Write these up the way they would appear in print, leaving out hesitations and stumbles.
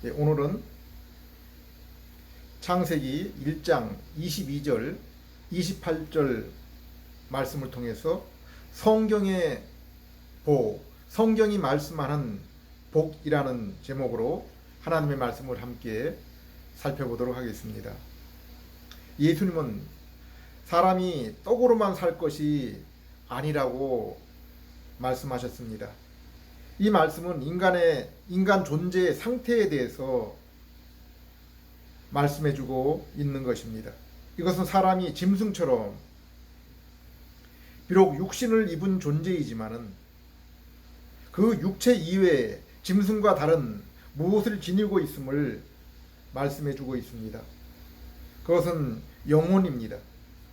오늘은 창세기 1장 22절, 28절 말씀을 통해서 성경의 성경이 말씀하는 복이라는 제목으로 하나님의 말씀을 함께 살펴보도록 하겠습니다. 예수님은 사람이 떡으로만 살 것이 아니라고 말씀하셨습니다. 이 말씀은 인간 존재의 상태에 대해서 말씀해주고 있는 것입니다. 이것은 사람이 짐승처럼 비록 육신을 입은 존재이지만은 그 육체 이외에 짐승과 다른 무엇을 지니고 있음을 말씀해주고 있습니다. 그것은 영혼입니다.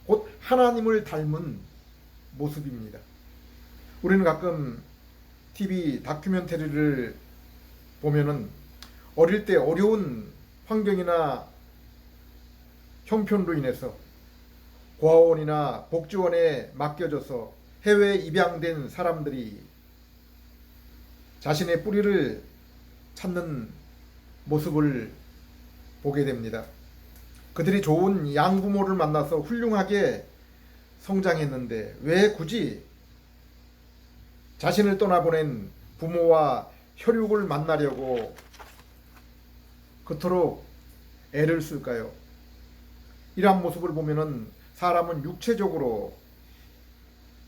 곧 하나님을 닮은 모습입니다. 우리는 가끔 TV 다큐멘터리를 보면은 어릴 때 어려운 환경이나 형편으로 인해서 고아원이나 복지원에 맡겨져서 해외 입양된 사람들이 자신의 뿌리를 찾는 모습을 보게 됩니다. 그들이 좋은 양부모를 만나서 훌륭하게 성장했는데 왜 굳이 자신을 떠나보낸 부모와 혈육을 만나려고 그토록 애를 쓸까요? 이러한 모습을 보면은 사람은 육체적으로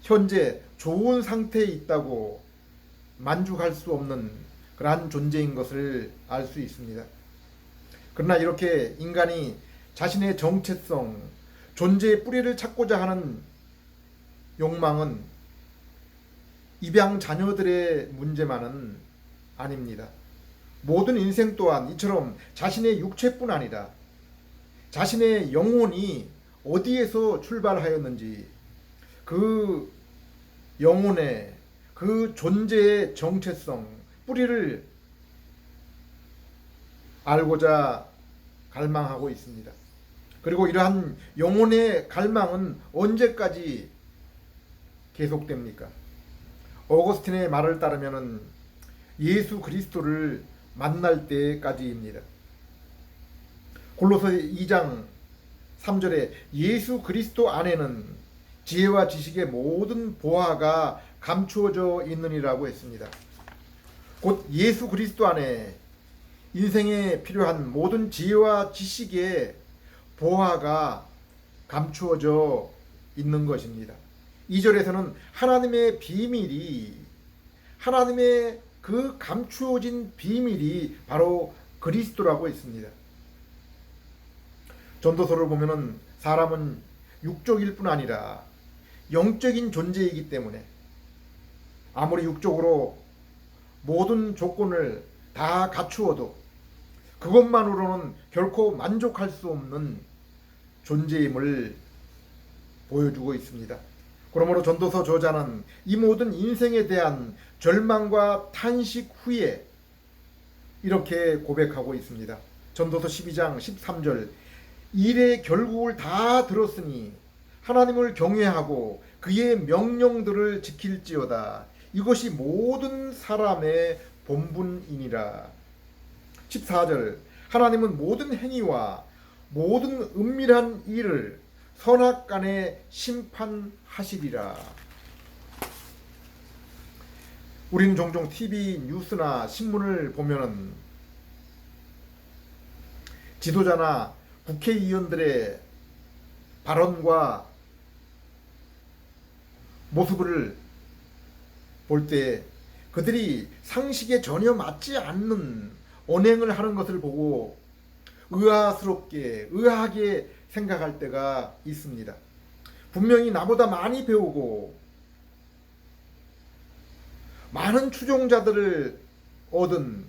현재 좋은 상태에 있다고 만족할 수 없는 그러한 존재인 것을 알 수 있습니다. 그러나 이렇게 인간이 자신의 정체성, 존재의 뿌리를 찾고자 하는 욕망은 입양 자녀들의 문제만은 아닙니다. 모든 인생 또한 이처럼 자신의 육체뿐 아니라 자신의 영혼이 어디에서 출발하였는지 그 영혼의 그 존재의 정체성, 뿌리를 알고자 갈망하고 있습니다. 그리고 이러한 영혼의 갈망은 언제까지 계속됩니까? 어거스틴의 말을 따르면 예수 그리스도를 만날 때까지입니다. 골로새 2장 3절에 예수 그리스도 안에는 지혜와 지식의 모든 보화가 감추어져 있느니라고 했습니다. 곧 예수 그리스도 안에 인생에 필요한 모든 지혜와 지식의 보화가 감추어져 있는 것입니다. 2절에서는 하나님의 비밀이, 하나님의 그 감추어진 비밀이 바로 그리스도라고 했습니다. 전도서를 보면은 사람은 육적일 뿐 아니라 영적인 존재이기 때문에 아무리 육적으로 모든 조건을 다 갖추어도 그것만으로는 결코 만족할 수 없는 존재임을 보여주고 있습니다. 그러므로 전도서 저자는 이 모든 인생에 대한 절망과 탄식 후에 이렇게 고백하고 있습니다. 전도서 12장 13절 일의 결국을 다 들었으니 하나님을 경외하고 그의 명령들을 지킬지어다. 이것이 모든 사람의 본분이니라. 14절 하나님은 모든 행위와 모든 은밀한 일을 선악간에 심판하시리라. 우리는 종종 TV 뉴스나 신문을 보면은 지도자나 국회의원들의 발언과 모습을 볼 때 그들이 상식에 전혀 맞지 않는 언행을 하는 것을 보고 의아하게 생각할 때가 있습니다. 분명히 나보다 많이 배우고 많은 추종자들을 얻은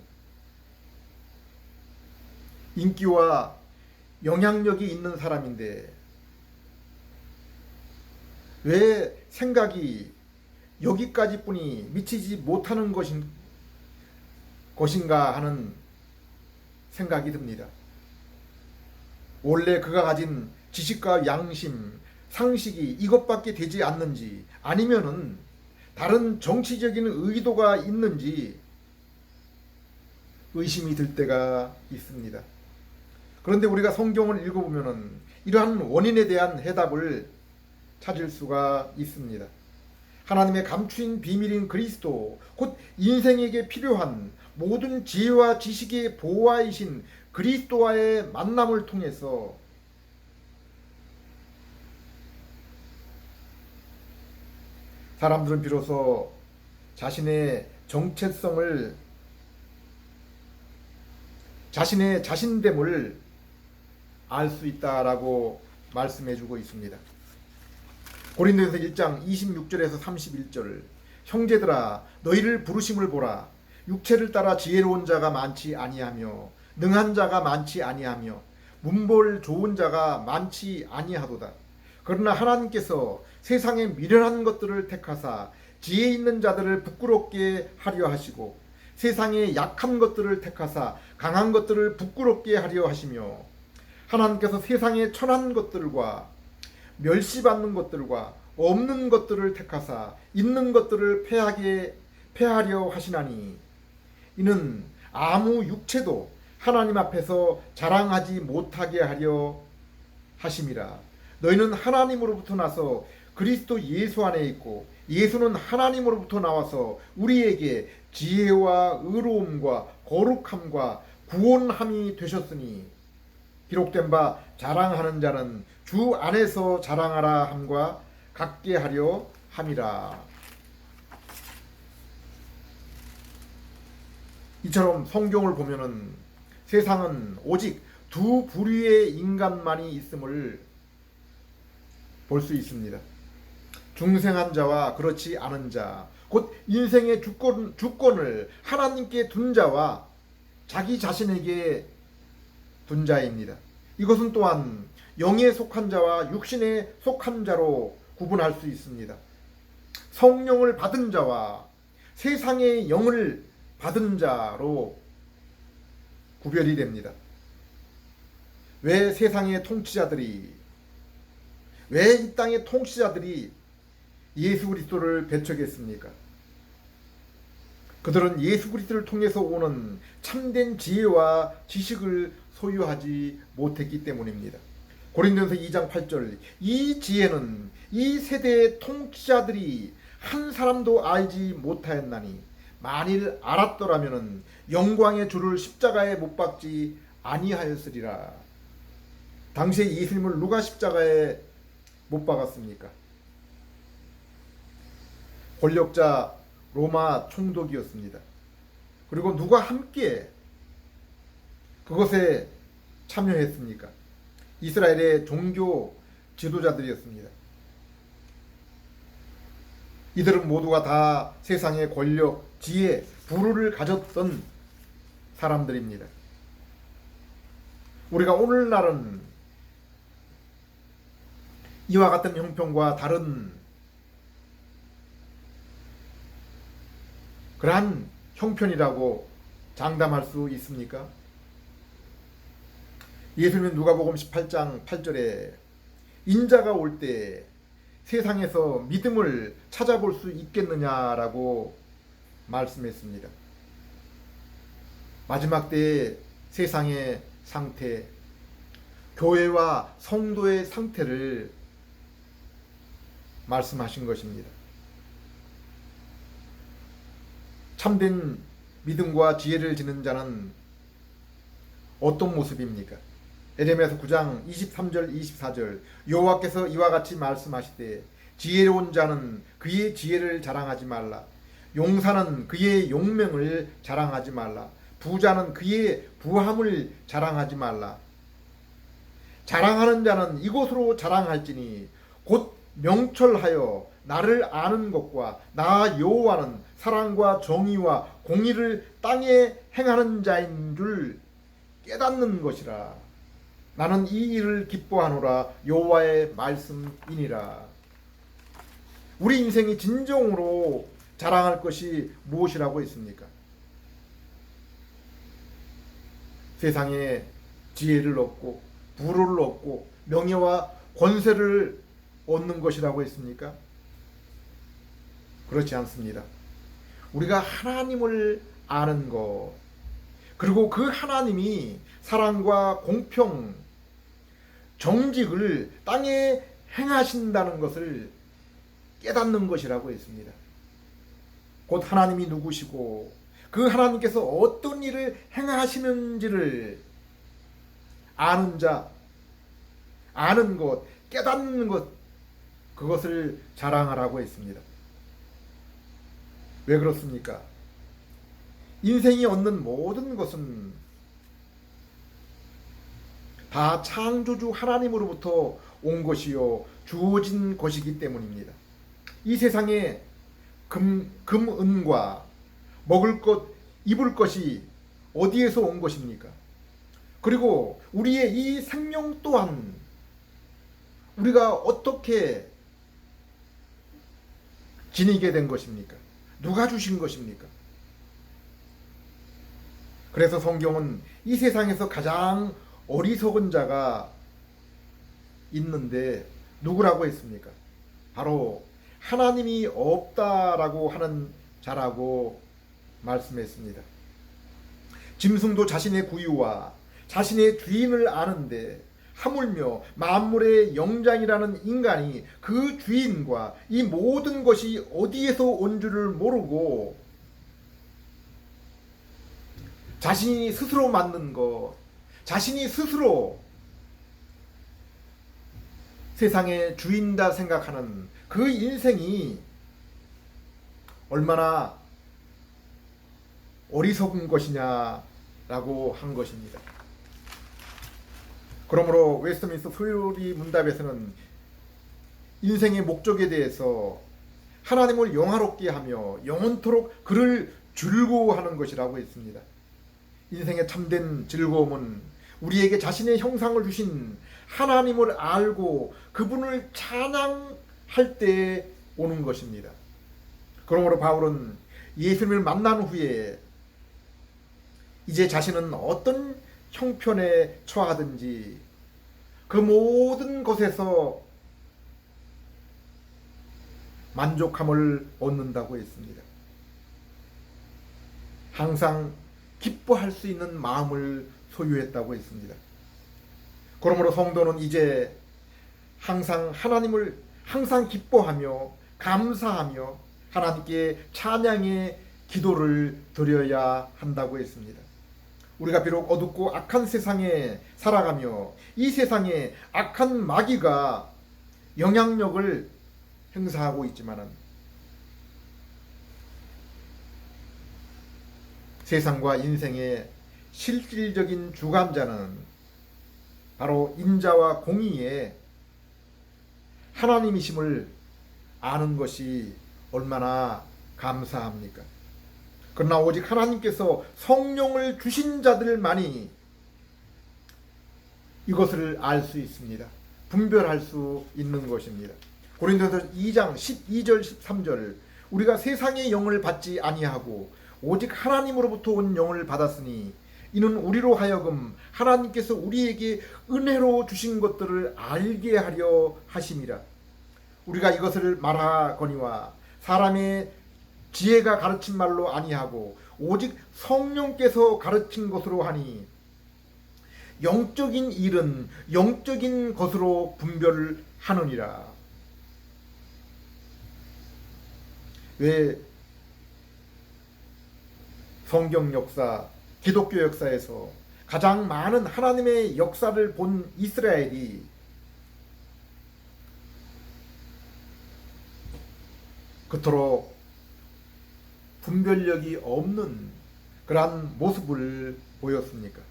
인기와 영향력이 있는 사람인데 왜 생각이 여기까지뿐이 미치지 못하는 것인가 하는 생각이 듭니다. 원래 그가 가진 지식과 양심, 상식이 이것밖에 되지 않는지 아니면은 다른 정치적인 의도가 있는지 의심이 들 때가 있습니다. 그런데 우리가 성경을 읽어보면 이러한 원인에 대한 해답을 찾을 수가 있습니다. 하나님의 감추인 비밀인 그리스도, 곧 인생에게 필요한 모든 지혜와 지식의 보화이신 그리스도와의 만남을 통해서 사람들은 비로소 자신의 정체성을, 자신의 자신됨을 알 수 있다라고 말씀해주고 있습니다. 고린도전서 1장 26절에서 31절, 형제들아 너희를 부르심을 보라. 육체를 따라 지혜로운 자가 많지 아니하며 능한 자가 많지 아니하며 문벌 좋은 자가 많지 아니하도다. 그러나 하나님께서 세상의 미련한 것들을 택하사 지혜 있는 자들을 부끄럽게 하려 하시고 세상의 약한 것들을 택하사 강한 것들을 부끄럽게 하려 하시며 하나님께서 세상의 천한 것들과 멸시받는 것들과 없는 것들을 택하사 있는 것들을 패하려 하시나니 이는 아무 육체도 하나님 앞에서 자랑하지 못하게 하려 하심이라. 너희는 하나님으로부터 나서 그리스도 예수 안에 있고 예수는 하나님으로부터 나와서 우리에게 지혜와 의로움과 거룩함과 구원함이 되셨으니 기록된 바 자랑하는 자는 주 안에서 자랑하라 함과 같게 하려 함이라. 이처럼 성경을 보면은 세상은 오직 두 부류의 인간만이 있음을 볼 수 있습니다. 중생한 자와 그렇지 않은 자, 곧 인생의 주권을 하나님께 둔 자와 자기 자신에게 둔 자입니다. 이것은 또한 영에 속한 자와 육신에 속한 자로 구분할 수 있습니다. 성령을 받은 자와 세상의 영을 받은 자로 구별이 됩니다. 왜 세상의 통치자들이, 왜 이 땅의 통치자들이 예수 그리스도를 배척했습니까? 그들은 예수 그리스도를 통해서 오는 참된 지혜와 지식을 소유하지 못했기 때문입니다. 고린도전서 2장 8절, 이 지혜는 이 세대의 통치자들이 한 사람도 알지 못하였나니 만일 알았더라면 영광의 주를 십자가에 못 박지 아니하였으리라. 당시에 예수님을 누가 십자가에 못 박았습니까? 권력자 로마 총독이었습니다. 그리고 누가 함께 그것에 참여했습니까? 이스라엘의 종교 지도자들이었습니다. 이들은 모두가 다 세상의 권력, 지혜, 부를 가졌던 사람들입니다. 우리가 오늘날은 이와 같은 형편과 다른 그러한 형편이라고 장담할 수 있습니까? 예수님은 누가복음 18장 8절에 인자가 올 때 세상에서 믿음을 찾아볼 수 있겠느냐라고 말씀했습니다. 마지막 때의 세상의 상태, 교회와 성도의 상태를 말씀하신 것입니다. 참된 믿음과 지혜를 지닌 자는 어떤 모습입니까? 에레미야서 9장 23절 24절, 여호와께서 이와 같이 말씀하시되 지혜로운 자는 그의 지혜를 자랑하지 말라. 용사는 그의 용명을 자랑하지 말라. 부자는 그의 부함을 자랑하지 말라. 자랑하는 자는 이곳으로 자랑할지니 곧 명철하여 나를 아는 것과 나 여호와는 사랑과 정의와 공의를 땅에 행하는 자인 줄 깨닫는 것이라. 나는 이 일을 기뻐하노라. 여호와의 말씀이니라. 우리 인생이 진정으로 자랑할 것이 무엇이라고 했습니까? 세상에 지혜를 얻고 부를 얻고 명예와 권세를 얻는 것이라고 했습니까? 그렇지 않습니다. 우리가 하나님을 아는 것, 그리고 그 하나님이 사랑과 공평, 정직을 땅에 행하신다는 것을 깨닫는 것이라고 했습니다. 곧 하나님이 누구시고 그 하나님께서 어떤 일을 행하시는지를 아는 자, 아는 것, 깨닫는 것, 그것을 자랑하라고 했습니다. 왜 그렇습니까? 인생이 얻는 모든 것은 다 창조주 하나님으로부터 온 것이요 주어진 것이기 때문입니다. 이 세상에 은과 먹을 것, 입을 것이 어디에서 온 것입니까? 그리고 우리의 이 생명 또한 우리가 어떻게 지니게 된 것입니까? 누가 주신 것입니까? 그래서 성경은 이 세상에서 가장 어리석은 자가 있는데 누구라고 했습니까? 바로 하나님이 없다라고 하는 자라고 말씀했습니다. 짐승도 자신의 구유와 자신의 주인을 아는데 하물며 만물의 영장이라는 인간이 그 주인과 이 모든 것이 어디에서 온 줄을 모르고 자신이 스스로 만든 것, 자신이 스스로 세상의 주인다 생각하는 그 인생이 얼마나 어리석은 것이냐라고 한 것입니다. 그러므로 웨스트민스터 소요리 문답에서는 인생의 목적에 대해서 하나님을 영화롭게 하며 영원토록 그를 즐거워하는 것이라고 했습니다. 인생의 참된 즐거움은 우리에게 자신의 형상을 주신 하나님을 알고 그분을 찬양할 때 오는 것입니다. 그러므로 바울은 예수님을 만난 후에 이제 자신은 어떤 형편에 처하든지 그 모든 것에서 만족함을 얻는다고 했습니다. 항상 기뻐할 수 있는 마음을 소유했다고 했습니다. 그러므로 성도는 이제 항상 하나님을 항상 기뻐하며 감사하며 하나님께 찬양의 기도를 드려야 한다고 했습니다. 우리가 비록 어둡고 악한 세상에 살아가며 이 세상에 악한 마귀가 영향력을 행사하고 있지만은 세상과 인생의 실질적인 주관자는 바로 인자와 공의의 하나님이심을 아는 것이 얼마나 감사합니까? 그러나 오직 하나님께서 성령을 주신 자들만이 이것을 알 수 있습니다. 분별할 수 있는 것입니다. 고린도서 2장 12절 13절 우리가 세상의 영을 받지 아니하고 오직 하나님으로부터 온 영을 받았으니 이는 우리로 하여금 하나님께서 우리에게 은혜로 주신 것들을 알게 하려 하심이라. 우리가 이것을 말하거니와 사람의 지혜가 가르친 말로 아니하고 오직 성령께서 가르친 것으로 하니 영적인 일은 영적인 것으로 분별하느니라. 왜 성경 역사, 기독교 역사에서 가장 많은 하나님의 역사를 본 이스라엘이 그토록 분별력이 없는 그러한 모습을 보였습니까?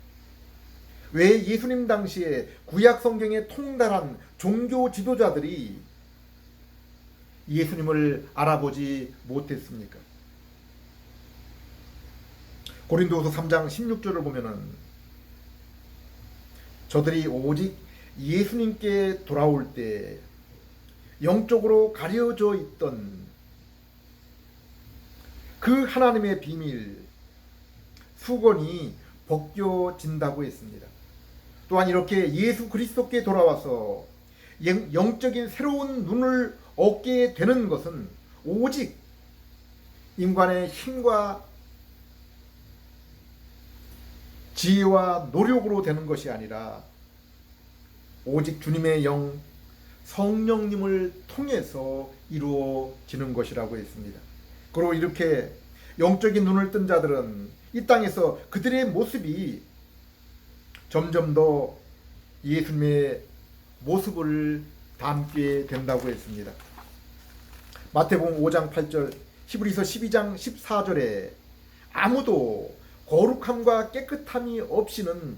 왜 예수님 당시에 구약 성경에 통달한 종교 지도자들이 예수님을 알아보지 못했습니까? 고린도후서 3장 16절을 보면은 저들이 오직 예수님께 돌아올 때 영적으로 가려져 있던 그 하나님의 비밀 수건이 벗겨진다고 했습니다. 또한 이렇게 예수 그리스도께 돌아와서 영적인 새로운 눈을 얻게 되는 것은 오직 인간의 힘과 지혜와 노력으로 되는 것이 아니라 오직 주님의 영 성령님을 통해서 이루어지는 것이라고 했습니다. 그리고 이렇게 영적인 눈을 뜬 자들은 이 땅에서 그들의 모습이 점점 더 예수님의 모습을 닮게 된다고 했습니다. 마태복음 5장 8절, 히브리서 12장 14절에 아무도 거룩함과 깨끗함이 없이는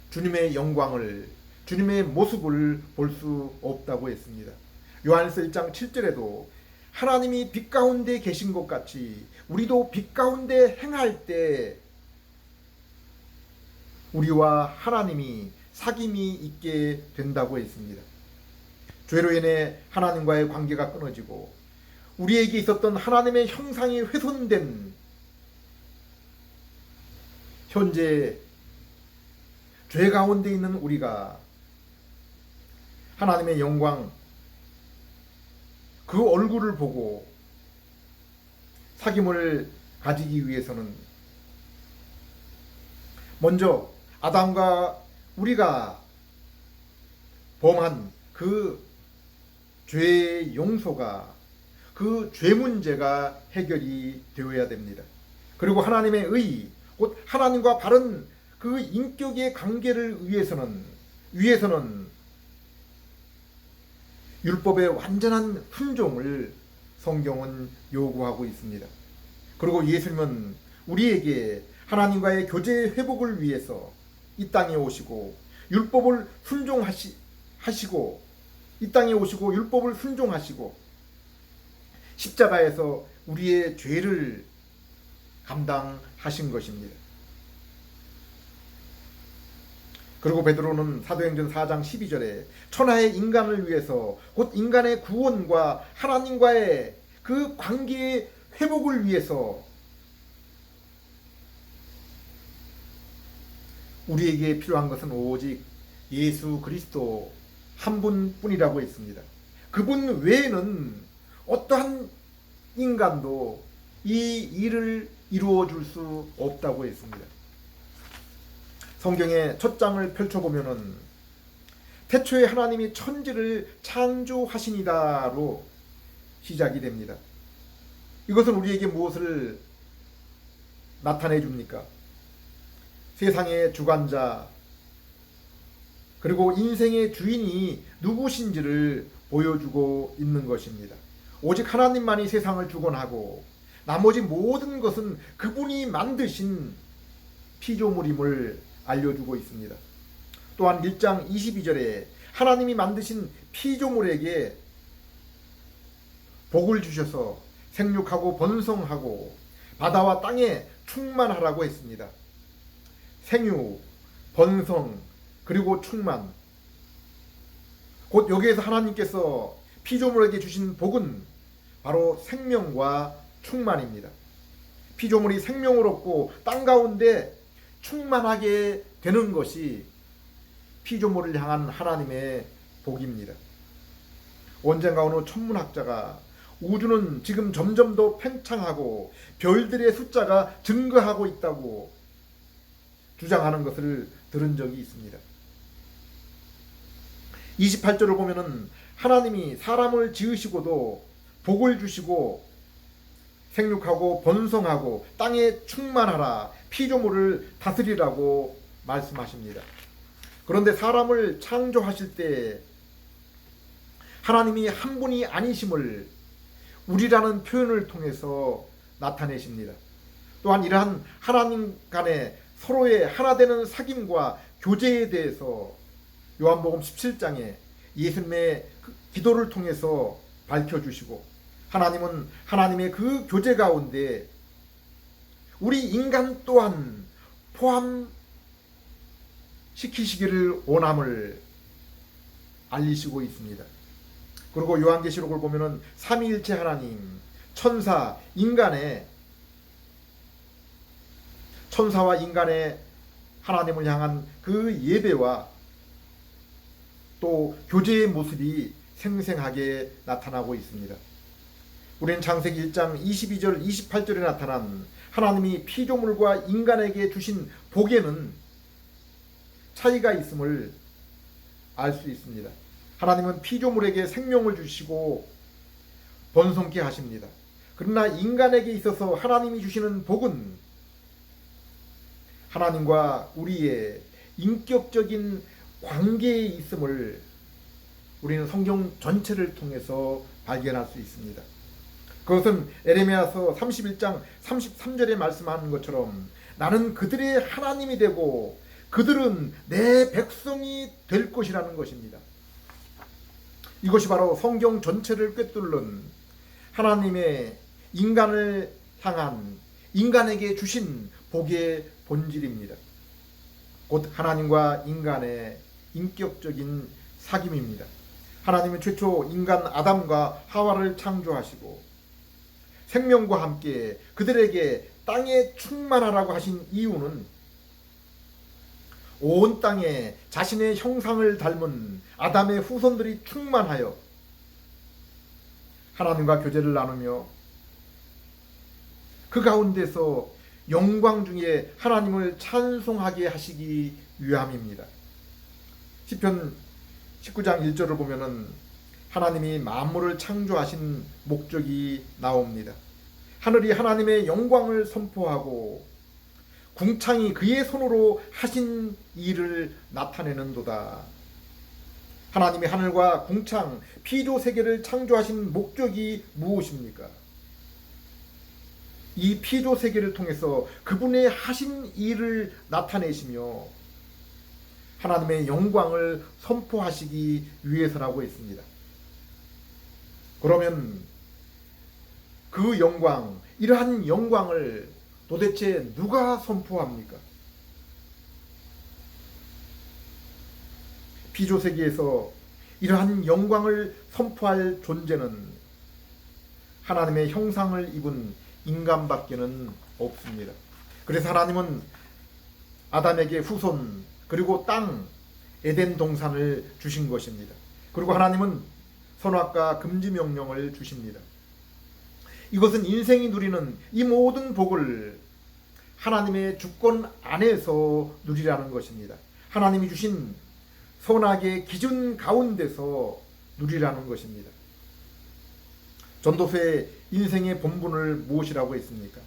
주님의 영광을, 주님의 모습을 볼 수 없다고 했습니다. 요한일서 1장 7절에도 하나님이 빛 가운데 계신 것 같이 우리도 빛 가운데 행할 때 우리와 하나님이 사귐이 있게 된다고 했습니다. 죄로 인해 하나님과의 관계가 끊어지고 우리에게 있었던 하나님의 형상이 훼손된 현재 죄 가운데 있는 우리가 하나님의 영광, 그 얼굴을 보고 사귐을 가지기 위해서는 먼저 아담과 우리가 범한 그 죄의 용서가, 그 죄 문제가 해결이 되어야 됩니다. 그리고 하나님의 의, 곧 하나님과 바른 그 인격의 관계를 위해서는 율법의 완전한 순종을 성경은 요구하고 있습니다. 그리고 예수님은 우리에게 하나님과의 교제 회복을 위해서 이 땅에 오시고 율법을 순종하시고 이 땅에 오시고 율법을 순종하시고 십자가에서 우리의 죄를 감당하신 것입니다. 그리고 베드로는 사도행전 4장 12절에 천하의 인간을 위해서 곧 인간의 구원과 하나님과의 그 관계의 회복을 위해서 우리에게 필요한 것은 오직 예수 그리스도 한 분뿐이라고 했습니다. 그분 외에는 어떠한 인간도 이 일을 이루어 줄 수 없다고 했습니다. 성경의 첫 장을 펼쳐보면은 태초에 하나님이 천지를 창조하시니다로 시작이 됩니다. 이것은 우리에게 무엇을 나타내 줍니까? 세상의 주관자 그리고 인생의 주인이 누구신지를 보여주고 있는 것입니다. 오직 하나님만이 세상을 주관하고 나머지 모든 것은 그분이 만드신 피조물임을 알려주고 있습니다. 또한 1장 22절에 하나님이 만드신 피조물에게 복을 주셔서 생육하고 번성하고 바다와 땅에 충만하라고 했습니다. 생육, 번성, 그리고 충만. 곧 여기에서 하나님께서 피조물에게 주신 복은 바로 생명과 충만입니다. 피조물이 생명을 얻고 땅 가운데 충만하게 되는 것이 피조물을 향한 하나님의 복입니다. 언젠가 어느 천문학자가 우주는 지금 점점 더 팽창하고 별들의 숫자가 증가하고 있다고 주장하는 것을 들은 적이 있습니다. 28절을 보면은 하나님이 사람을 지으시고도 복을 주시고 생육하고 번성하고 땅에 충만하라 피조물을 다스리라고 말씀하십니다. 그런데 사람을 창조하실 때 하나님이 한 분이 아니심을 우리라는 표현을 통해서 나타내십니다. 또한 이러한 하나님 간의 서로의 하나 되는 사귐과 교제에 대해서 요한복음 17장에 예수님의 기도를 통해서 밝혀주시고 하나님은 하나님의 그 교제 가운데 우리 인간 또한 포함시키시기를 원함을 알리시고 있습니다. 그리고 요한계시록을 보면은 삼위일체 하나님, 천사와 인간의 하나님을 향한 그 예배와 또 교제의 모습이 생생하게 나타나고 있습니다. 우리는 창세기 1장 22절 28절에 나타난 하나님이 피조물과 인간에게 주신 복에는 차이가 있음을 알 수 있습니다. 하나님은 피조물에게 생명을 주시고 번성케 하십니다. 그러나 인간에게 있어서 하나님이 주시는 복은 하나님과 우리의 인격적인 관계에 있음을 우리는 성경 전체를 통해서 발견할 수 있습니다. 그것은 에레미야서 31장 33절에 말씀하는 것처럼 나는 그들의 하나님이 되고 그들은 내 백성이 될 것이라는 것입니다. 이것이 바로 성경 전체를 꿰뚫는 하나님의 인간을 향한 인간에게 주신 복의 본질입니다. 곧 하나님과 인간의 인격적인 사귐입니다. 하나님은 최초 인간 아담과 하와를 창조하시고 생명과 함께 그들에게 땅에 충만하라고 하신 이유는 온 땅에 자신의 형상을 닮은 아담의 후손들이 충만하여 하나님과 교제를 나누며 그 가운데서 영광 중에 하나님을 찬송하게 하시기 위함입니다. 시편 19장 1절을 보면은 하나님이 만물을 창조하신 목적이 나옵니다. 하늘이 하나님의 영광을 선포하고 궁창이 그의 손으로 하신 일을 나타내는도다. 하나님이 하늘과 궁창, 피조 세계를 창조하신 목적이 무엇입니까? 이 피조 세계를 통해서 그분의 하신 일을 나타내시며 하나님의 영광을 선포하시기 위해서라고 했습니다. 그러면 그 영광, 이러한 영광을 도대체 누가 선포합니까? 피조 세계에서 이러한 영광을 선포할 존재는 하나님의 형상을 입은 인간밖에는 없습니다. 그래서 하나님은 아담에게 후손 그리고 땅 에덴 동산을 주신 것입니다. 그리고 하나님은 선악과 금지 명령을 주십니다. 이것은 인생이 누리는 이 모든 복을 하나님의 주권 안에서 누리라는 것입니다. 하나님이 주신 선악의 기준 가운데서 누리라는 것입니다. 전도서의 인생의 본분을 무엇이라고 했습니까?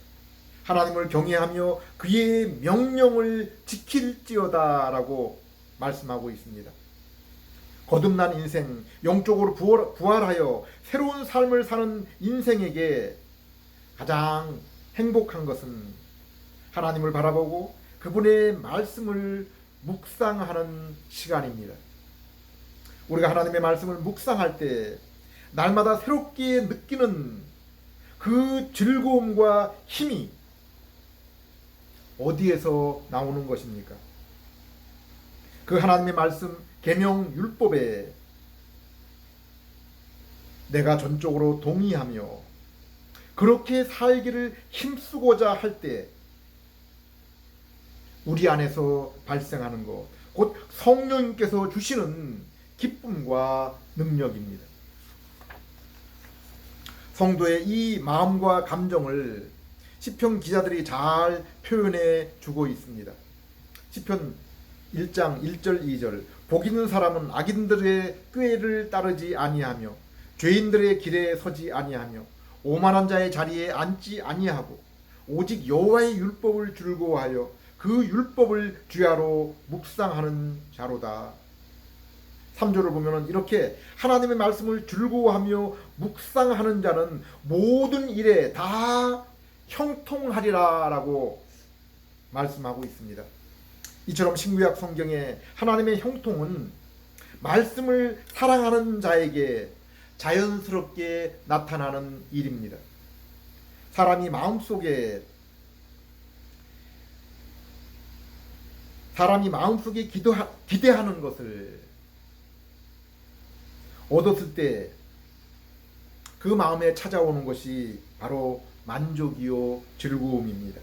하나님을 경외하며 그의 명령을 지킬지어다 라고 말씀하고 있습니다. 거듭난 인생, 영적으로 부활하여 새로운 삶을 사는 인생에게 가장 행복한 것은 하나님을 바라보고 그분의 말씀을 묵상하는 시간입니다. 우리가 하나님의 말씀을 묵상할 때 날마다 새롭게 느끼는 그 즐거움과 힘이 어디에서 나오는 것입니까? 그 하나님의 말씀 계명 율법에 내가 전적으로 동의하며 그렇게 살기를 힘쓰고자 할 때 우리 안에서 발생하는 것, 곧 성령님께서 주시는 기쁨과 능력입니다. 성도의 이 마음과 감정을 시편 기자들이 잘 표현해 주고 있습니다. 시편 1장 1절 2절 복 있는 사람은 악인들의 꾀를 따르지 아니하며 죄인들의 길에 서지 아니하며 오만한 자의 자리에 앉지 아니하고 오직 여호와의 율법을 즐거워하여 그 율법을 주야로 묵상하는 자로다. 3절을 보면 이렇게 하나님의 말씀을 즐거워하며 묵상하는 자는 모든 일에 다 형통하리라 라고 말씀하고 있습니다. 이처럼 신구약 성경에 하나님의 형통은 말씀을 사랑하는 자에게 자연스럽게 나타나는 일입니다. 사람이 마음속에 기대하는 것을 얻었을 때 그 마음에 찾아오는 것이 바로 만족이요 즐거움입니다.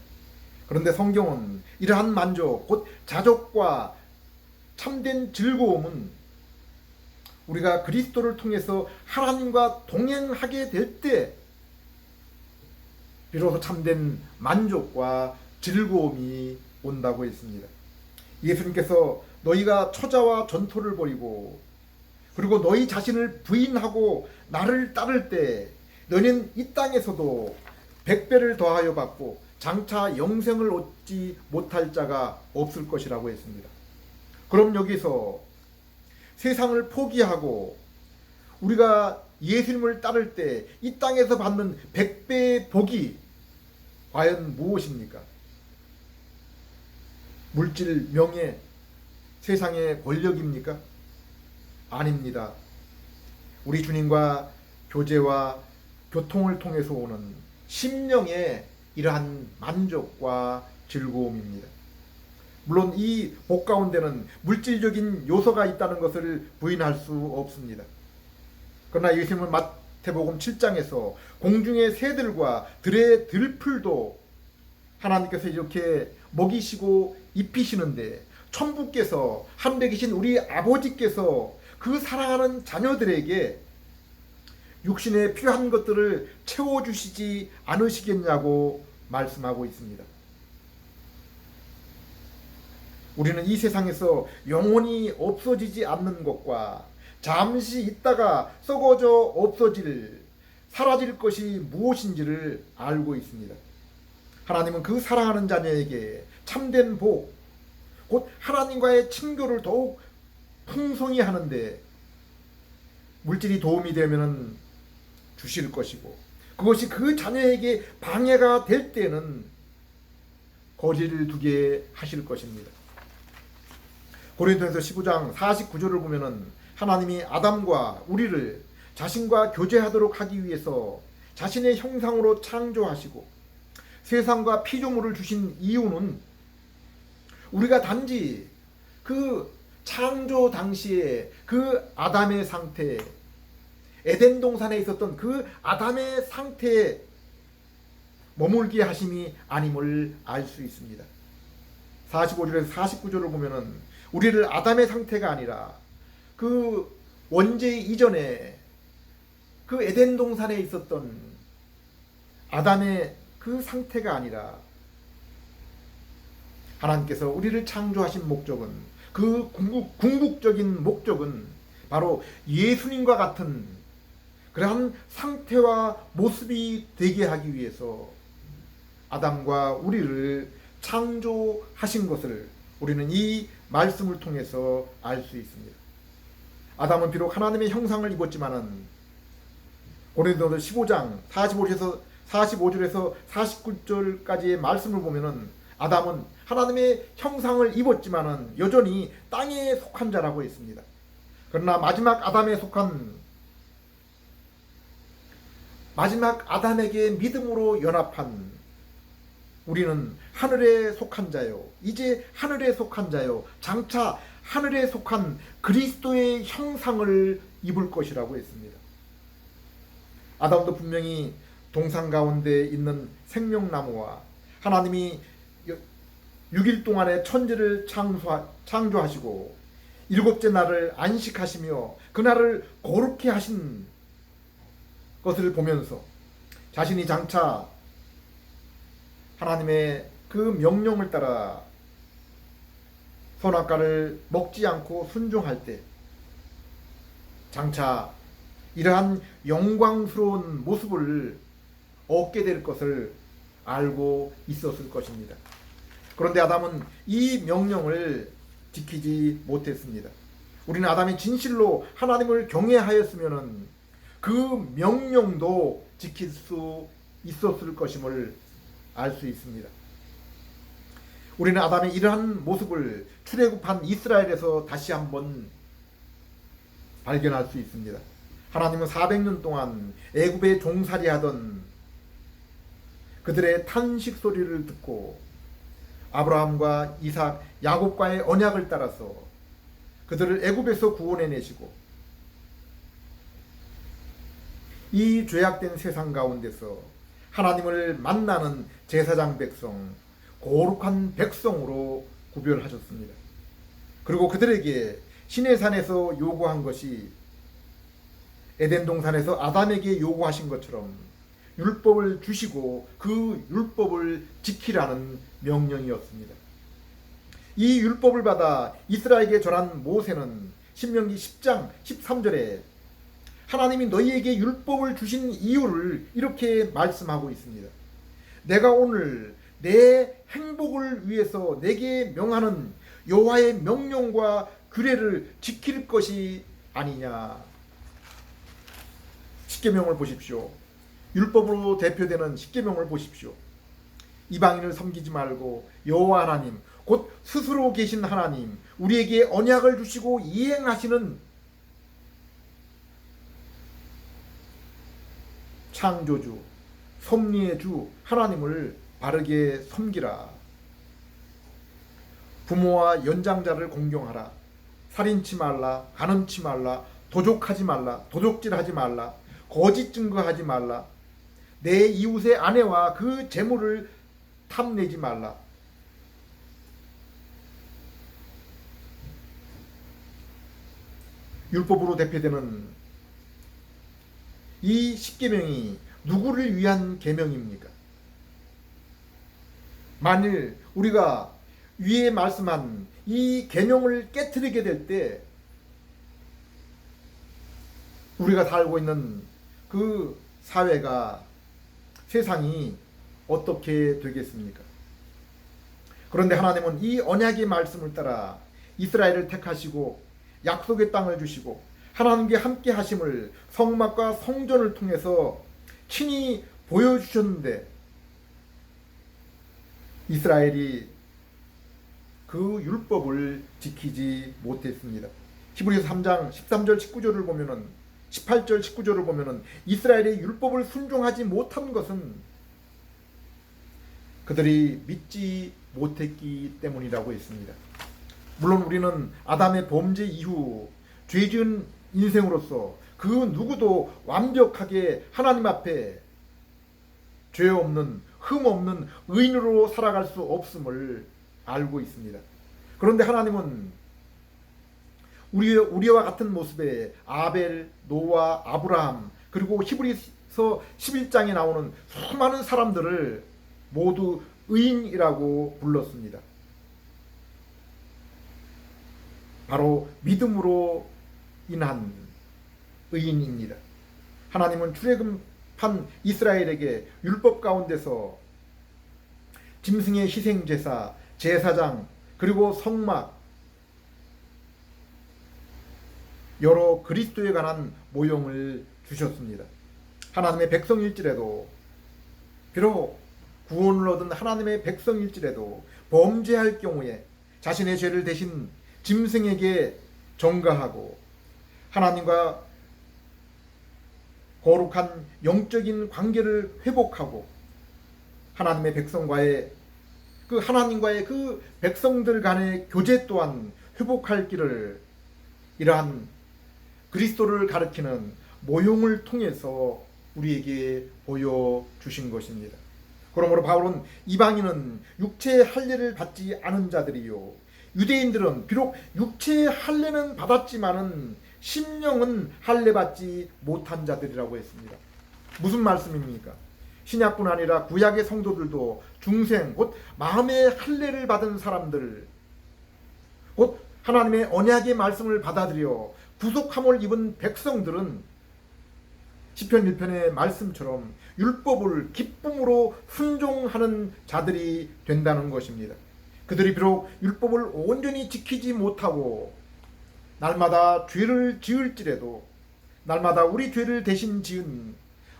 그런데 성경은 이러한 만족, 곧 자족과 참된 즐거움은 우리가 그리스도를 통해서 하나님과 동행하게 될 때 비로소 참된 만족과 즐거움이 온다고 했습니다. 예수님께서 너희가 처자와 전토를 벌이고 그리고 너희 자신을 부인하고 나를 따를 때 너희는 이 땅에서도 100배를 더하여 받고 장차 영생을 얻지 못할 자가 없을 것이라고 했습니다. 그럼 여기서 세상을 포기하고 우리가 예수님을 따를 때 이 땅에서 받는 100배의 복이 과연 무엇입니까? 물질, 명예, 세상의 권력입니까? 아닙니다. 우리 주님과 교제와 교통을 통해서 오는 심령의 이러한 만족과 즐거움입니다. 물론 이 복 가운데는 물질적인 요소가 있다는 것을 부인할 수 없습니다. 그러나 예수님은 마태복음 7장에서 공중의 새들과 들의 들풀도 하나님께서 이렇게 먹이시고 입히시는데 천부께서 하늘에 계신 우리 아버지께서 그 사랑하는 자녀들에게 육신에 필요한 것들을 채워주시지 않으시겠냐고 말씀하고 있습니다. 우리는 이 세상에서 영원히 없어지지 않는 것과 잠시 있다가 썩어져 없어질, 사라질 것이 무엇인지를 알고 있습니다. 하나님은 그 사랑하는 자녀에게 참된 복, 곧 하나님과의 친교를 더욱 풍성히 하는데 물질이 도움이 되면 주실 것이고 그것이 그 자녀에게 방해가 될 때는 거리를 두게 하실 것입니다. 고린도전서 15장 49절을 보면은 하나님이 아담과 우리를 자신과 교제하도록 하기 위해서 자신의 형상으로 창조하시고 세상과 피조물을 주신 이유는 우리가 단지 그 창조 당시에 그 아담의 상태, 에덴 동산에 있었던 그 아담의 상태에 머물게 하심이 아님을 알 수 있습니다. 45절에서 49절을 보면은 우리를 아담의 상태가 아니라 그 원죄 이전에 그 에덴 동산에 있었던 아담의 그 상태가 아니라 하나님께서 우리를 창조하신 목적은 그 궁극적인 목적은 바로 예수님과 같은 그러한 상태와 모습이 되게 하기 위해서 아담과 우리를 창조하신 것을 우리는 이 말씀을 통해서 알 수 있습니다. 아담은 비록 하나님의 형상을 입었지만은 고린도전서 15장 45절에서 49절까지의 말씀을 보면은 아담은 하나님의 형상을 입었지만은 여전히 땅에 속한 자라고 했습니다. 그러나 마지막 아담에게 믿음으로 연합한 우리는 하늘에 속한 자요, 이제 하늘에 속한 자요, 장차 하늘에 속한 그리스도의 형상을 입을 것이라고 했습니다. 아담도 분명히 동산 가운데 있는 생명나무와 하나님이 6일 동안의 천지를 창조하시고 일곱째 날을 안식하시며 그날을 거룩히 하신 것을 보면서 자신이 장차 하나님의 그 명령을 따라 선악과를 먹지 않고 순종할 때 장차 이러한 영광스러운 모습을 얻게 될 것을 알고 있었을 것입니다. 그런데 아담은 이 명령을 지키지 못했습니다. 우리는 아담이 진실로 하나님을 경외하였으면 그 명령도 지킬 수 있었을 것임을 알 수 있습니다. 우리는 아담의 이러한 모습을 출애굽한 이스라엘에서 다시 한번 발견할 수 있습니다. 하나님은 400년 동안 애굽에 종살이하던 그들의 탄식 소리를 듣고 아브라함과 이삭, 야곱과의 언약을 따라서 그들을 애굽에서 구원해내시고 이 죄악된 세상 가운데서 하나님을 만나는 제사장 백성, 거룩한 백성으로 구별하셨습니다. 그리고 그들에게 시내산에서 요구한 것이 에덴 동산에서 아담에게 요구하신 것처럼 율법을 주시고 그 율법을 지키라는 명령이었습니다. 이 율법을 받아 이스라엘에게 전한 모세는 신명기 10장 13절에 하나님이 너희에게 율법을 주신 이유를 이렇게 말씀하고 있습니다. 내가 오늘 내 행복을 위해서 내게 명하는 여호와의 명령과 규례를 지킬 것이 아니냐. 십계명을 보십시오. 율법으로 대표되는 십계명을 보십시오. 이방인을 섬기지 말고 여호와 하나님, 곧 스스로 계신 하나님, 우리에게 언약을 주시고 이행하시는 창조주, 섭리의 주 하나님을 바르게 섬기라. 부모와 연장자를 공경하라. 살인치 말라. 간음치 말라. 도적하지 말라. 도적질하지 말라. 거짓 증거하지 말라. 내 이웃의 아내와 그 재물을 탐내지 말라. 율법으로 대표되는 이 십계명이 누구를 위한 계명입니까? 만일 우리가 위에 말씀한 이 계명을 깨트리게 될 때 우리가 살고 있는 그 사회가, 세상이 어떻게 되겠습니까? 그런데 하나님은 이 언약의 말씀을 따라 이스라엘을 택하시고 약속의 땅을 주시고 하나님께 함께 하심을 성막과 성전을 통해서 친히 보여주셨는데 이스라엘이 그 율법을 지키지 못했습니다. 히브리서 3장 13절 19절을 보면은 18절 19절을 보면은 이스라엘의 율법을 순종하지 못한 것은 그들이 믿지 못했기 때문이라고 했습니다. 물론 우리는 아담의 범죄 이후 죄 지은 인생으로서 그 누구도 완벽하게 하나님 앞에 죄 없는, 흠 없는 의인으로 살아갈 수 없음을 알고 있습니다. 그런데 하나님은 우리와 같은 모습의 아벨, 노아, 아브라함, 그리고 히브리서 11장에 나오는 수많은 사람들을 모두 의인이라고 불렀습니다. 바로 믿음으로 인한 의인입니다. 하나님은 출애굽한 이스라엘에게 율법 가운데서 짐승의 희생제사, 제사장, 그리고 성막, 여러 그리스도에 관한 모형을 주셨습니다. 하나님의 백성일지라도, 비록 구원을 얻은 하나님의 백성일지라도 범죄할 경우에 자신의 죄를 대신 짐승에게 전가하고 하나님과 거룩한 영적인 관계를 회복하고 하나님의 백성과의 하나님과의 그 백성들 간의 교제 또한 회복할 길을 이러한 그리스도를 가리키는 모형을 통해서 우리에게 보여주신 것입니다. 그러므로 바울은 이방인은 육체의 할례를 받지 않은 자들이요, 유대인들은 비록 육체의 할례는 받았지만은 심령은 할례 받지 못한 자들이라고 했습니다. 무슨 말씀입니까? 신약뿐 아니라 구약의 성도들도 중생, 곧 마음의 할례를 받은 사람들, 곧 하나님의 언약의 말씀을 받아들여 구속함을 입은 백성들은 시편 1편의 말씀처럼 율법을 기쁨으로 순종하는 자들이 된다는 것입니다. 그들이 비록 율법을 온전히 지키지 못하고 날마다 죄를 지을지라도 날마다 우리 죄를 대신 지은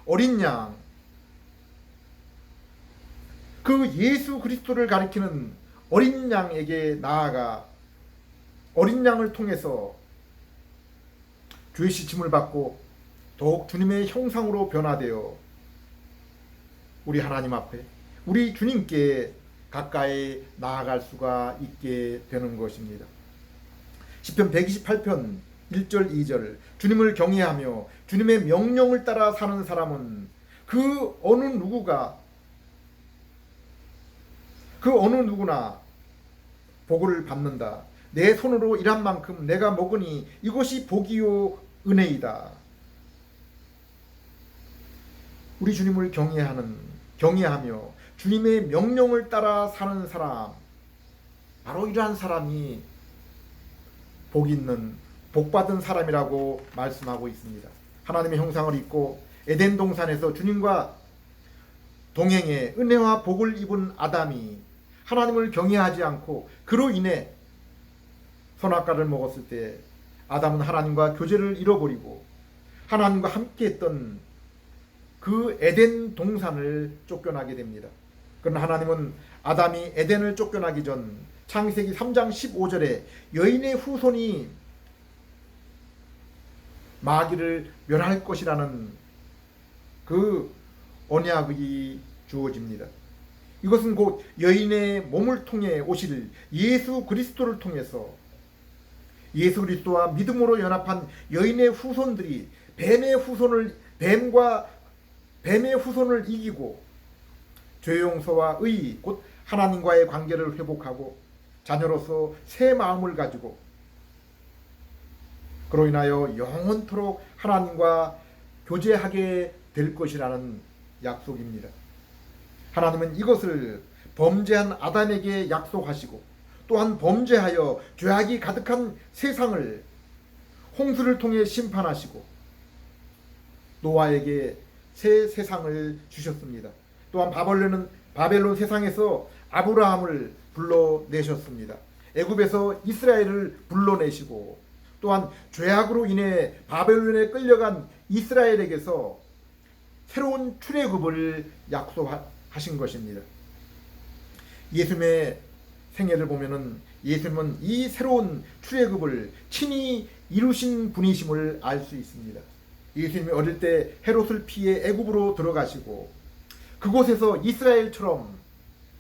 어린 양, 그 예수 그리스도를 가리키는 어린 양에게 나아가 어린 양을 통해서 죄 씻음을 받고 더욱 주님의 형상으로 변화되어 우리 하나님 앞에, 우리 주님께 가까이 나아갈 수가 있게 되는 것입니다. 시편 128편 1절 2절 주님을 경외하며 주님의 명령을 따라 사는 사람은 그 어느 누구나 복을 받는다. 내 손으로 일한 만큼 내가 먹으니 이것이 복이요 은혜이다. 우리 주님을 경외하며 주님의 명령을 따라 사는 사람, 바로 이러한 사람이 복 있는 복받은 사람이라고 말씀하고 있습니다. 하나님의 형상을 입고 에덴 동산에서 주님과 동행해 은혜와 복을 입은 아담이 하나님을 경외하지 않고 그로 인해 선악과를 먹었을 때 아담은 하나님과 교제를 잃어버리고 하나님과 함께했던 그 에덴 동산을 쫓겨나게 됩니다. 그러나 하나님은 아담이 에덴을 쫓겨나기 전 창세기 3장 15절에 여인의 후손이 마귀를 멸할 것이라는 그 언약이 주어집니다. 이것은 곧 여인의 몸을 통해 오실 예수 그리스도를 통해서 예수 그리스도와 믿음으로 연합한 여인의 후손들이 뱀의 후손을 이기고 죄 용서와 의 곧 하나님과의 관계를 회복하고 자녀로서 새 마음을 가지고 그로 인하여 영원토록 하나님과 교제하게 될 것이라는 약속입니다. 하나님은 이것을 범죄한 아담에게 약속하시고 또한 범죄하여 죄악이 가득한 세상을 홍수를 통해 심판하시고 노아에게 새 세상을 주셨습니다. 또한 바벨론 세상에서 아브라함을 불러내셨습니다. 애굽에서 이스라엘을 불러내시고 또한 죄악으로 인해 바벨론에 끌려간 이스라엘에게서 새로운 출애굽을 약속하신 것입니다. 예수님의 생애를 보면은 예수님은 이 새로운 출애굽을 친히 이루신 분이심을 알 수 있습니다. 예수님이 어릴 때 헤롯을 피해 애굽으로 들어가시고 그곳에서 이스라엘처럼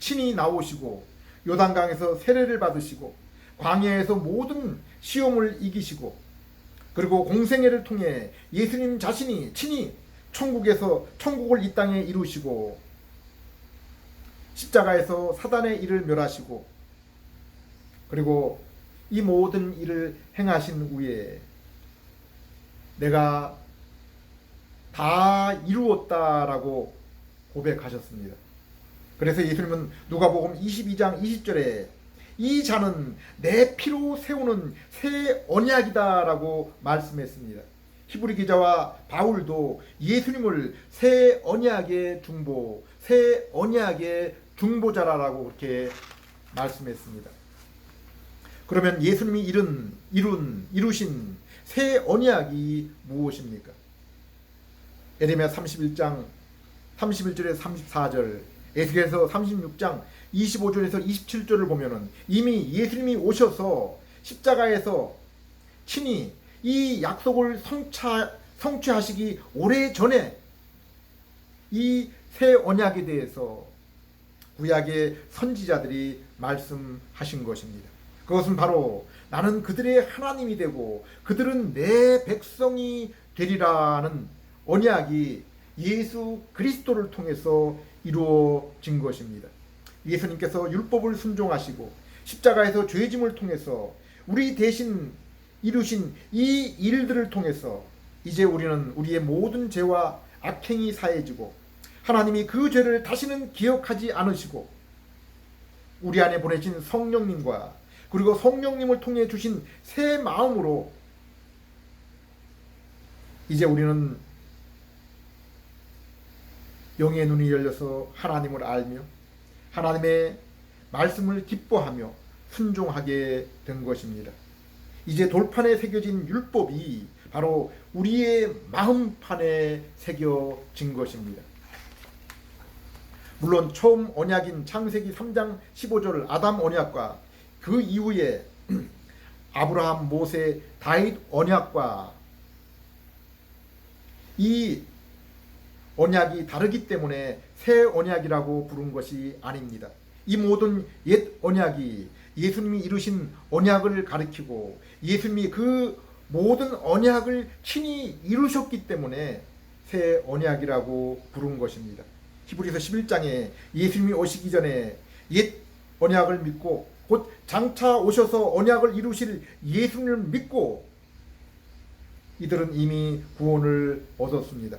친히 나오시고 요단강에서 세례를 받으시고 광야에서 모든 시험을 이기시고 그리고 공생애를 통해 예수님 자신이 친히 천국을 이 땅에 이루시고 십자가에서 사단의 일을 멸하시고 그리고 이 모든 일을 행하신 후에 내가 다 이루었다라고 고백하셨습니다. 그래서 예수님은 누가복음 22장 20절에 이 잔은 내 피로 세우는 새 언약이다라고 말씀했습니다. 히브리 기자와 바울도 예수님을 새 언약의 중보, 새 언약의 중보자라고 그렇게 말씀했습니다. 그러면 예수님이 이루신 새 언약이 무엇입니까? 에레미야 31장 31절에서 34절, 에스겔서 36장 25절에서 27절을 보면은 이미 예수님이 오셔서 십자가에서 친히 이 약속을 성취하시기 오래전에 이 새 언약에 대해서 구약의 선지자들이 말씀하신 것입니다. 그것은 바로 나는 그들의 하나님이 되고 그들은 내 백성이 되리라는 언약이 예수 그리스도를 통해서 이루어진 것입니다. 예수님께서 율법을 순종하시고 십자가에서 죄짐을 통해서 우리 대신 이루신 이 일들을 통해서 이제 우리는 우리의 모든 죄와 악행이 사해지고 하나님이 그 죄를 다시는 기억하지 않으시고 우리 안에 보내신 성령님과 그리고 성령님을 통해 주신 새 마음으로 이제 우리는 영의 눈이 열려서 하나님을 알며 하나님의 말씀을 기뻐하며 순종하게 된 것입니다. 이제 돌판에 새겨진 율법이 바로 우리의 마음판에 새겨진 것입니다. 물론 처음 언약인 창세기 3장 15절 아담 언약과 그 이후에 아브라함, 모세, 다윗 언약과 이 언약이 다르기 때문에 새 언약이라고 부른 것이 아닙니다. 이 모든 옛 언약이 예수님이 이루신 언약을 가리키고 예수님이 그 모든 언약을 친히 이루셨기 때문에 새 언약이라고 부른 것입니다. 히브리서 11장에 예수님이 오시기 전에 옛 언약을 믿고 곧 장차 오셔서 언약을 이루실 예수님을 믿고 이들은 이미 구원을 얻었습니다.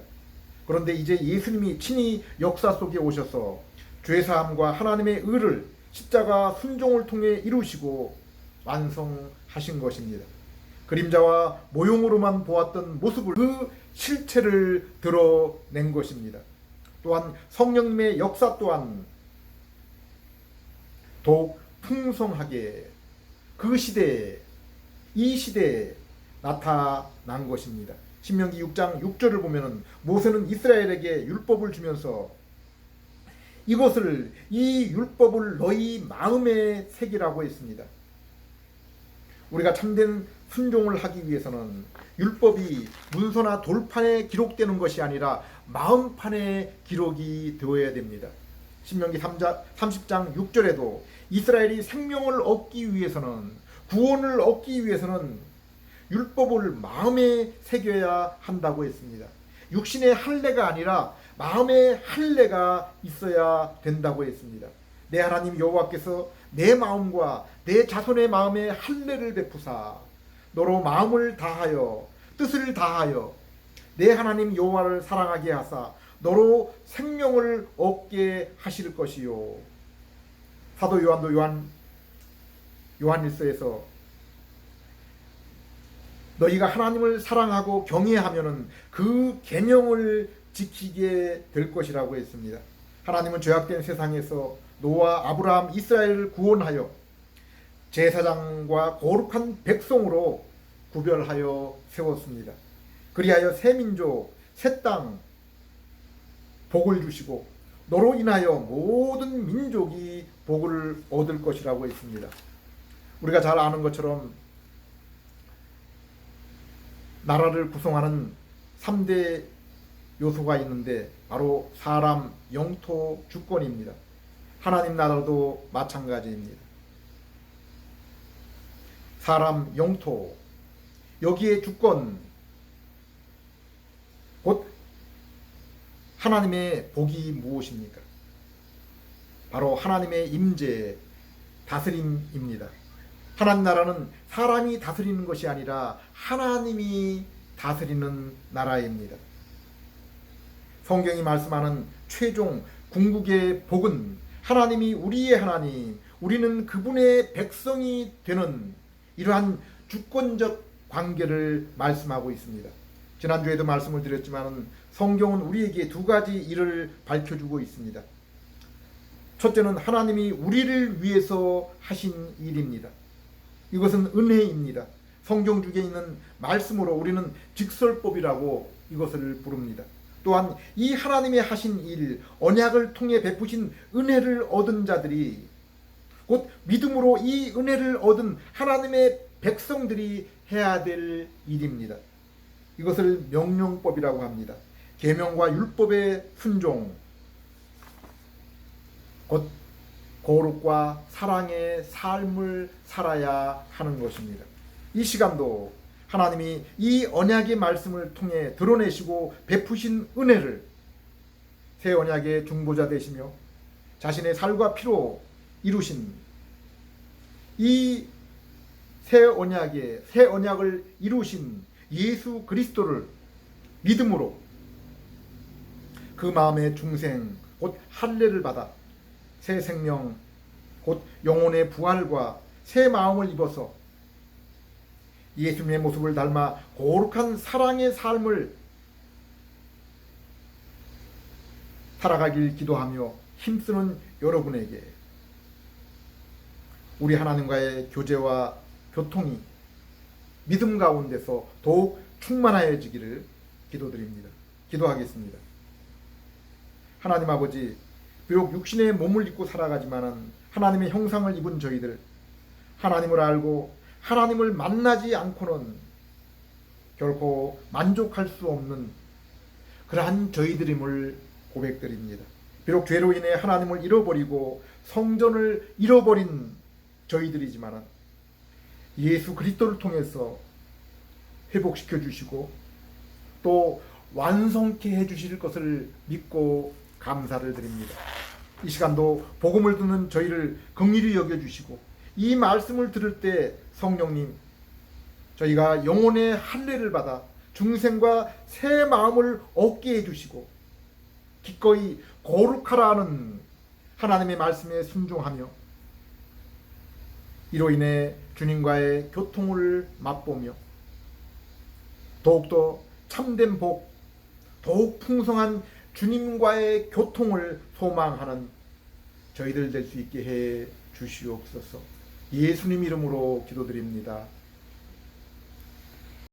그런데 이제 예수님이 친히 역사 속에 오셔서 죄사함과 하나님의 의를 십자가 순종을 통해 이루시고 완성하신 것입니다. 그림자와 모형으로만 보았던 모습을 그 실체를 드러낸 것입니다. 또한 성령님의 역사 또한 더욱 풍성하게 그 시대에 이 시대에 나타난 것입니다. 신명기 6장 6절을 보면은 모세는 이스라엘에게 율법을 주면서 이 율법을 너희 마음에 새기라고 했습니다. 우리가 참된 순종을 하기 위해서는 율법이 문서나 돌판에 기록되는 것이 아니라 마음판에 기록이 되어야 됩니다. 신명기 30장 6절에도 이스라엘이 생명을 얻기 위해서는, 구원을 얻기 위해서는 율법을 마음에 새겨야 한다고 했습니다. 육신의 할례가 아니라 마음의 할례가 있어야 된다고 했습니다. 내 하나님 여호와께서 내 마음과 내 자손의 마음에 할례를 베푸사 너로 마음을 다하여 뜻을 다하여 내 하나님 여호와를 사랑하게 하사 너로 생명을 얻게 하실 것이요. 사도 요한도 요한일서에서 너희가 하나님을 사랑하고 경외하면은 그 계명을 지키게 될 것이라고 했습니다. 하나님은 죄악된 세상에서 노아, 아브라함, 이스라엘을 구원하여 제사장과 거룩한 백성으로 구별하여 세웠습니다. 그리하여 새 민족, 새 땅 복을 주시고 너로 인하여 모든 민족이 복을 얻을 것이라고 했습니다. 우리가 잘 아는 것처럼 나라를 구성하는 3대 요소가 있는데 바로 사람, 영토, 주권입니다. 하나님 나라도 마찬가지입니다. 사람, 영토, 여기에 주권, 곧 하나님의 복이 무엇입니까? 바로 하나님의 임재, 다스림입니다. 하나님 나라는 사람이 다스리는 것이 아니라 하나님이 다스리는 나라입니다. 성경이 말씀하는 최종 궁극의 복은 하나님이 우리의 하나님, 우리는 그분의 백성이 되는 이러한 주권적 관계를 말씀하고 있습니다. 지난주에도 말씀을 드렸지만 성경은 우리에게 두 가지 일을 밝혀주고 있습니다. 첫째는 하나님이 우리를 위해서 하신 일입니다. 이것은 은혜입니다. 성경 중에 있는 말씀으로 우리는 직설법이라고 이것을 부릅니다. 또한 이 하나님의 하신 일, 언약을 통해 베푸신 은혜를 얻은 자들이 곧 믿음으로 이 은혜를 얻은 하나님의 백성들이 해야 될 일입니다. 이것을 명령법이라고 합니다. 계명과 율법의 순종, 곧 거룩과 사랑의 삶을 살아야 하는 것입니다. 이 시간도 하나님이 이 언약의 말씀을 통해 드러내시고 베푸신 은혜를 새 언약의 중보자 되시며 자신의 살과 피로 이루신 이 새 언약을 이루신 예수 그리스도를 믿음으로 그 마음의 중생 곧 할례를 받아 새 생명 곧 영혼의 부활과 새 마음을 입어서 예수님의 모습을 닮아 거룩한 사랑의 삶을 살아가길 기도하며 힘쓰는 여러분에게 우리 하나님과의 교제와 교통이 믿음 가운데서 더욱 충만하여지기를 기도드립니다. 기도하겠습니다. 하나님 아버지, 비록 육신의 몸을 입고 살아가지만 하나님의 형상을 입은 저희들, 하나님을 알고 하나님을 만나지 않고는 결코 만족할 수 없는 그러한 저희들임을 고백드립니다. 비록 죄로 인해 하나님을 잃어버리고 성전을 잃어버린 저희들이지만 예수 그리스도를 통해서 회복시켜 주시고 또 완성케 해주실 것을 믿고 감사를 드립니다. 이 시간도 복음을 듣는 저희를 긍휼히 여겨주시고 이 말씀을 들을 때 성령님, 저희가 영혼의 할례를 받아 중생과 새 마음을 얻게 해주시고 기꺼이 거룩하라 하는 하나님의 말씀에 순종하며 이로 인해 주님과의 교통을 맛보며 더욱더 참된 복, 더욱 풍성한 주님과의 교통을 소망하는 저희들 될 수 있게 해 주시옵소서. 예수님 이름으로 기도드립니다.